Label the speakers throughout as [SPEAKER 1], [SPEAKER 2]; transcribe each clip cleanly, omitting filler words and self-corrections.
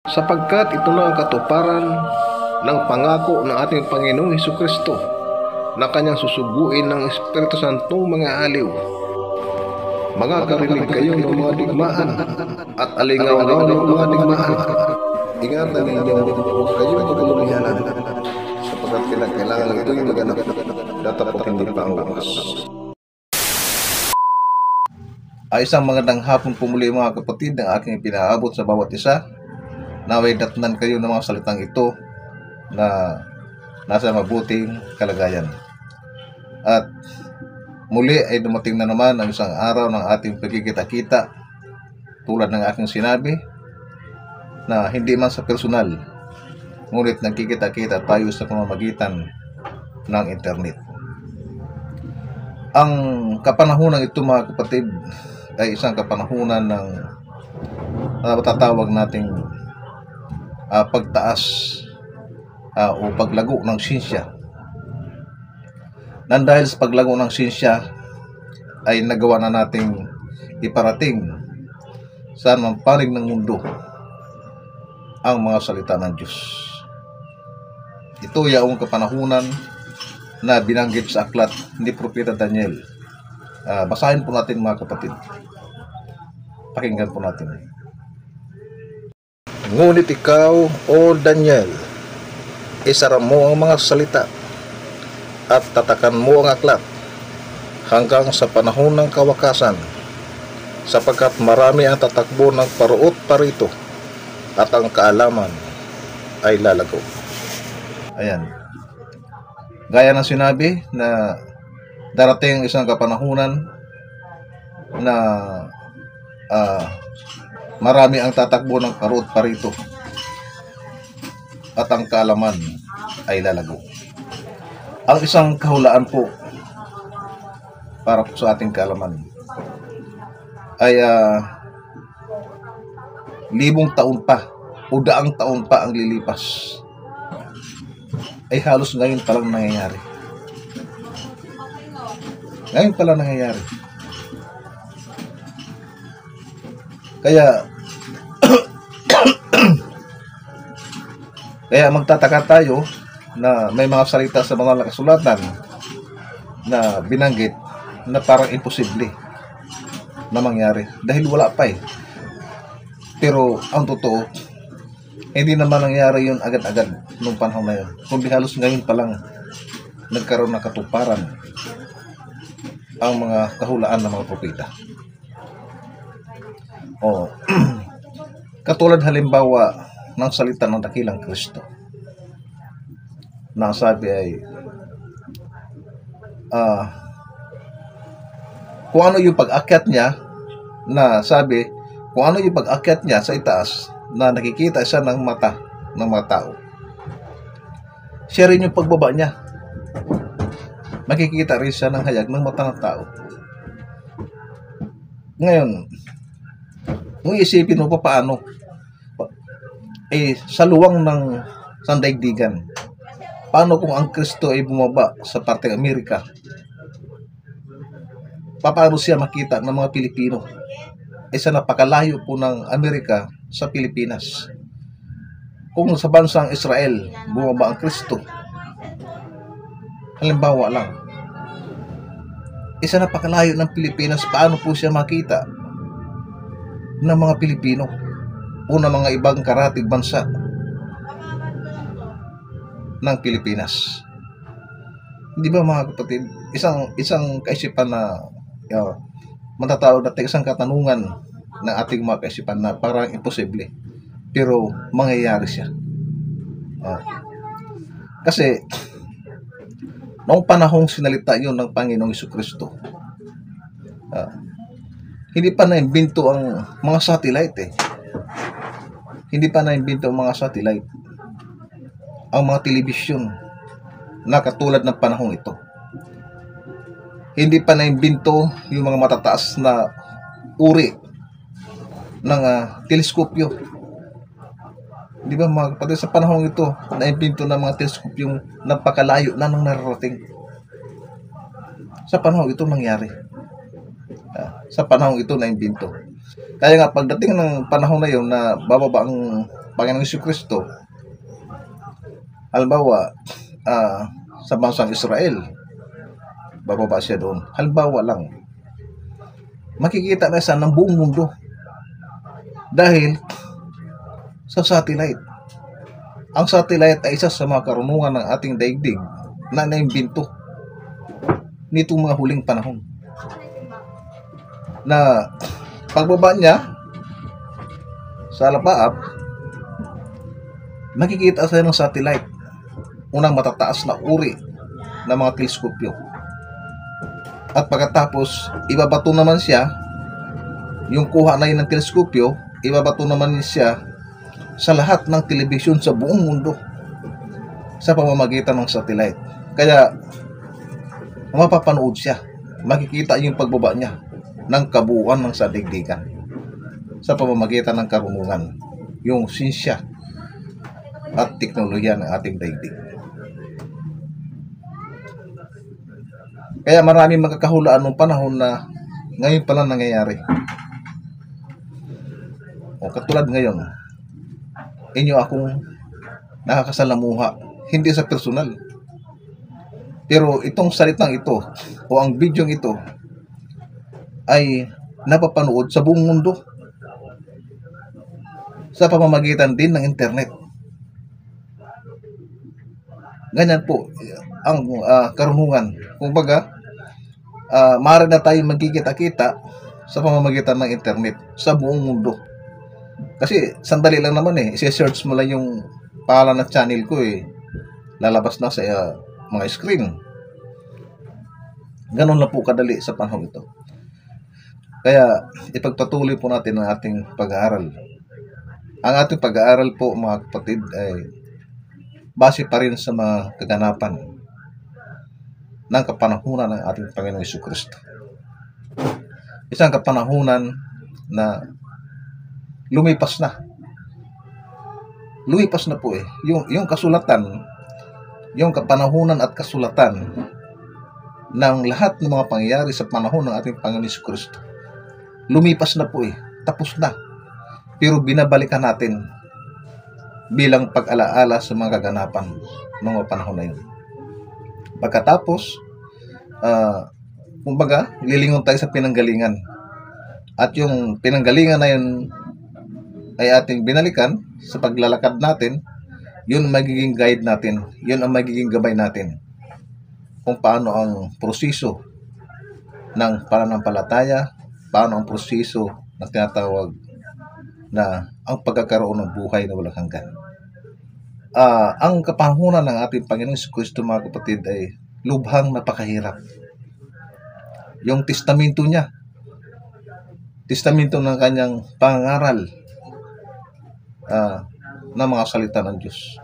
[SPEAKER 1] sapagkat ito na ang katuparan ng pangako ng ating Panginoong Hesukristo na kanyang susuguin ng Espiritu Santong mga aliw. Makakarinig kayo ng mga digmaan at alingaw-ngaw ng mga digmaan. Ingatan ninyo huwag kayong magulumihanan, sapagkat kailangan ito'y maganap, datapot hindi pa ang wakas.
[SPEAKER 2] Ay isang magandang hapon po muli mga kapatid ng aking pinaabot sa bawat isa. Naway datnan kayo ng mga salitang ito na nasa mabuting kalagayan. At muli ay dumating na naman ang isang araw ng ating pagkikita-kita, tulad ng aking sinabi, na hindi man sa personal, ngunit nagkikita-kita tayo sa pamamagitan ng internet. Ang kapanahunan ito mga kapatid ay isang kapanahunan ng matatawag nating pagtaas o paglago ng siyensya. Nang dahil sa paglago ng siyensya ay nagawa na nating iparating sa anumang panig ng mundo ang mga salita ng Diyos. Ito yaong kapanahunan na binanggit sa aklat ni Propeta Daniel. Basahin po natin mga kapatid. Pakinggan po natin.
[SPEAKER 1] Ngunit ikaw, O Daniel, isara mo ang mga salita at tatakan mo ang aklat hanggang sa panahon ng kawakasan, sapagkat marami ang tatakbo ng paruot parito at ang kaalaman ay lalago.
[SPEAKER 2] Ayan. Gaya ng sinabi na darating isang kapanahunan na marami ang tatakbo ng paruot parito at ang kaalaman ay lalago. Ang isang kahulaan po para po sa ating kaalaman ay 1,000 taon pa o 100 taon pa ang lilipas, ay halos ngayon pa lang nangyayari. Ngayon pa lang nangyayari. Kaya magtataka tayo na may mga salita sa mga nakasulatan na binanggit na parang imposible na mangyari dahil wala pa eh. Pero ang totoo, hindi naman nangyari yun agad-agad nung panahon na yun, kundi halos ngayon pa lang nagkaroon ng katuparan ang mga kahulaan ng mga propeta. Katulad halimbawa ng salita ng dakilang Kristo na sabi ay kung ano yung pag-akyat niya, na sabi kung ano yung pag-akyat niya sa itaas na nakikita siya ng mata ng mga tao, siya rin yung pagbaba niya, makikita rin siya ng hayag ng mata ng tao. Ngayon, kung isipin mo pa paano, sa luwang ng sandaigdigan, paano kung ang Kristo ay bumaba sa parteng Amerika? Paano siya makita ng mga Pilipino? Sa napakalayo po ng Amerika sa Pilipinas. Kung sa bansang Israel bumaba ang Kristo, halimbawa lang, sa napakalayo ng Pilipinas, paano po siya makita ng mga Pilipino o ng mga ibang karatig bansa ng Pilipinas? Hindi ba mga kapatid, isang kaisipan na matatawag natin isang katanungan ng ating mga kaisipan na parang imposible, pero mangyayari siya. Kasi noong panahong sinalita yun ng Panginoong Hesukristo, hindi pa naimbento ang mga satellite Hindi pa naimbento ang mga satellite, ang mga telebisyon na katulad ng panahong ito. Hindi pa naimbento yung mga matataas na uri ng teleskopyo. Di ba mga kapatid, sa panahong ito, naimbento ng mga teleskopyong napakalayo na nang nararating. Sa panahong ito nangyari. Sa panahong ito naimbento. Kaya nga pagdating ng panahon na yun na bababa ang Panginoong Jesucristo, halimbawa, sa bansang Israel, bababa siya doon. Halimbawa lang, makikita na siya ng buong mundo dahil sa satellite. Ang satellite ay isa sa mga karunungan ng ating daigdig na naimbento nitong mga huling panahon. Na pagbaba niya sa Alapaap, makikita siya ng satellite. Unang matataas na uri ng mga teleskopyo. At pagkatapos, ibabato naman siya, yung kuha na yun ng teleskopyo, ibabato naman siya sa lahat ng telebisyon sa buong mundo sa pamamagitan ng satellite. Kaya, mapapanood siya. Makikita yung pagbaba niya ng kabuuan ng sandigdigan sa pamamagitan ng karunungan, yung sinsya at teknolohiya ng ating daigdig. Kaya maraming magkakahulaan ng panahon na ngayon pala nangyayari. O katulad ngayon, inyo akong nakakasalamuha, hindi sa personal. Pero itong salitang ito, o ang bidyong ito, ay napapanood sa buong mundo sa pamamagitan din ng internet. Ganyan po ang karunungan. Kumbaga, maaari na tayong magkikita-kita sa pamamagitan ng internet sa buong mundo. Kasi sandali lang naman i-search mo lang yung pangalan ng channel ko lalabas na sa mga screen. Ganun lang po kadali sa panahon ito. Kaya ipagpatuloy po natin ang ating pag-aaral. Ang ating pag-aaral po, mga kapatid, ay base pa rin sa mga kaganapan ng kapanahunan ng ating Panginoong Jesucristo. Isang kapanahunan na lumipas na. Lumipas na po yung kasulatan, yung kapanahunan at kasulatan ng lahat ng mga pangyayari sa panahon ng ating Panginoong Jesucristo. Lumipas na po tapos na. Pero binabalikan natin bilang pag-alaala sa mga kaganapan ng mga panahon na yun. Pagkatapos, kumbaga, lilingon tayo sa pinanggalingan. At yung pinanggalingan na yun ay ating binalikan sa paglalakad natin, yun ang magiging guide natin. Yun ang magiging gabay natin kung paano ang proseso ng pananampalataya, paano ang proseso na tinatawag na ang pagkakaroon ng buhay na walang hanggan. Ang kapanahunan ng ating Panginoong Jesucristo, mga kapatid, ay lubhang napakahirap. Yung testamento niya, testamento ng kanyang pangaral ng mga salita ng Diyos.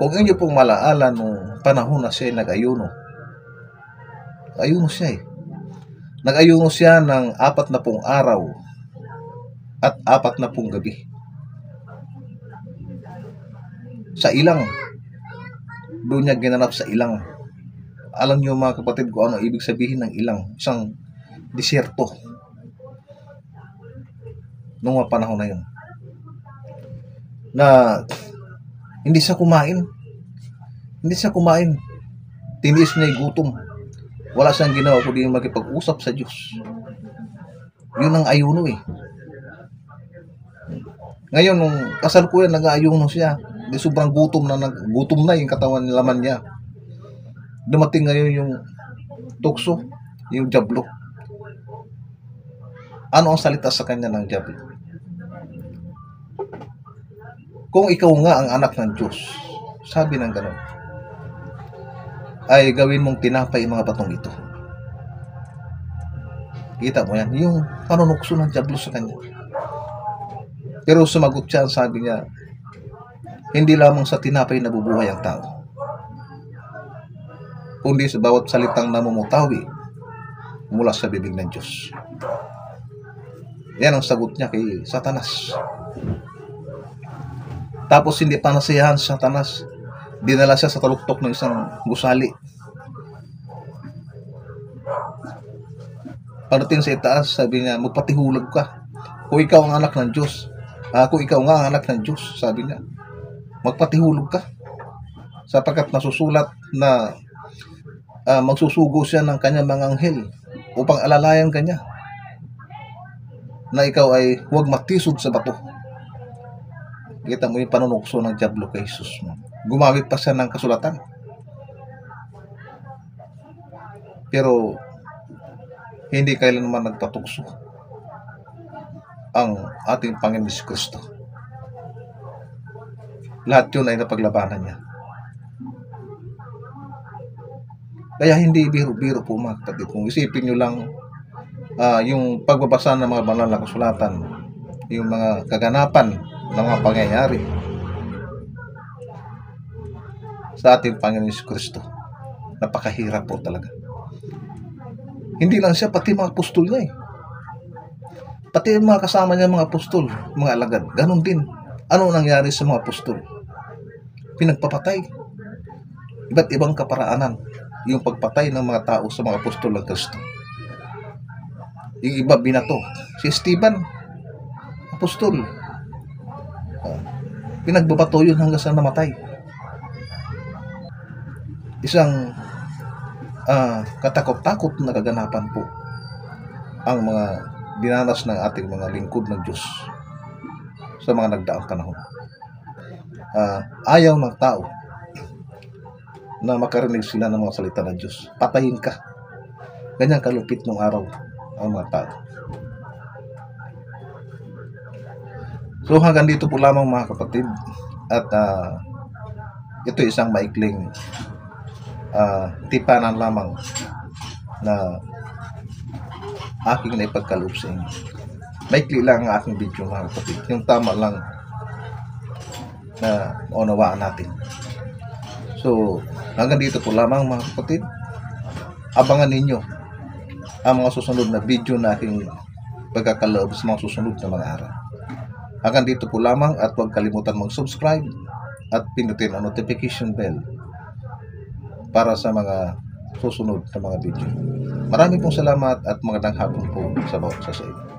[SPEAKER 2] Kung inyo pong malaala nung panahon na siya nag-ayuno, ayuno siya Nag-ayuno siya ng 40 araw at 40 gabi. Sa ilang, doon niya ginanap sa ilang. Alam niyo mga kapatid kung ano ibig sabihin ng ilang, isang disyerto noong mga panahon na yun. Na hindi siya kumain. Tinis niya yung gutom. Wala siyang ginawa kundi makipag-usap sa Diyos. Yun ang ayuno Ngayon, nung kasalukuyan nag-aayuno siya, di sobrang gutom na yung katawan laman niya. Dumating ngayon yung tukso, yung diablo. Ano ang salita sa kanya ng diablo? Kung ikaw nga ang anak ng Diyos, sabi ng gano'n, ay gawin mong tinapay mga batong ito. Kita mo yan, yung panunukso ng diablo sa kanya. Pero sumagot siya, sabi niya, hindi lamang sa tinapay nabubuhay ang tao, kundi sa bawat salitang namumutawi mula sa bibig ng Diyos. Yan ang sagot niya kay Satanas. Tapos hindi pa nasiyahan sa Satanas, dinala siya sa taluktok ng isang gusali. Pagdating sa itaas, sabi niya, magpatihulog ka. Kung ikaw ang anak ng Diyos, Kung ikaw nga ang anak ng Diyos, sabi niya, magpatihulog ka. Sapagkat nasusulat na magsusugo siya ng kanyang mga anghel upang alalayan kanya na ikaw ay huwag matisod sa bato. Kita mo yung panunukso ng dyablo kay Jesus. Gumamit pa siya ng kasulatan. Pero hindi kailanman nagpatukso ang ating Panginoon Kristo. Lahat yun ay napaglabanan niya. Kaya hindi biro-biro po mga kapatid. Kung isipin nyo lang yung pagbabasa ng mga banal na kasulatan, yung mga kaganapan ng mga pangyayari sa ating Panginoon Kristo, napakahirap po talaga. Hindi lang siya, pati mga apostol niya pati mga kasama niya mga apostol, mga alagad, ganun din. Ano nangyari sa mga apostol? Pinagpapatay. Iba't ibang kaparaanan yung pagpatay ng mga tao sa mga apostol ng Kristo. Yung iba binato. Si Esteban, apostol. Pinagbabato yun hanggang sa namatay. Isang katakot-takot na kaganapan po ang mga dinanas ng ating mga lingkod ng Diyos sa mga nagdaang panahon. Ayaw ng tao na makarinig sila ng mga salita ng Diyos. Patayin ka. Ganyan kalupit ng araw ang mga tao. So hanggang dito po lamang mga kapatid. At ito isang maikling tipanan lamang na aking naipagkaloob sa inyo. Maikli lang ang aking video mga kapatid. Yung tama lang na maunawaan natin. So hanggang dito po lamang mga kapatid. Abangan ninyo ang mga susunod na video na aking pagkakaloob sa mga susunod na mga araw. Hanggang dito po lamang at huwag kalimutan mag-subscribe at pindutin ang notification bell para sa mga susunod na mga video. Maraming pong salamat at magandang hapon po sa bawat sa inyo.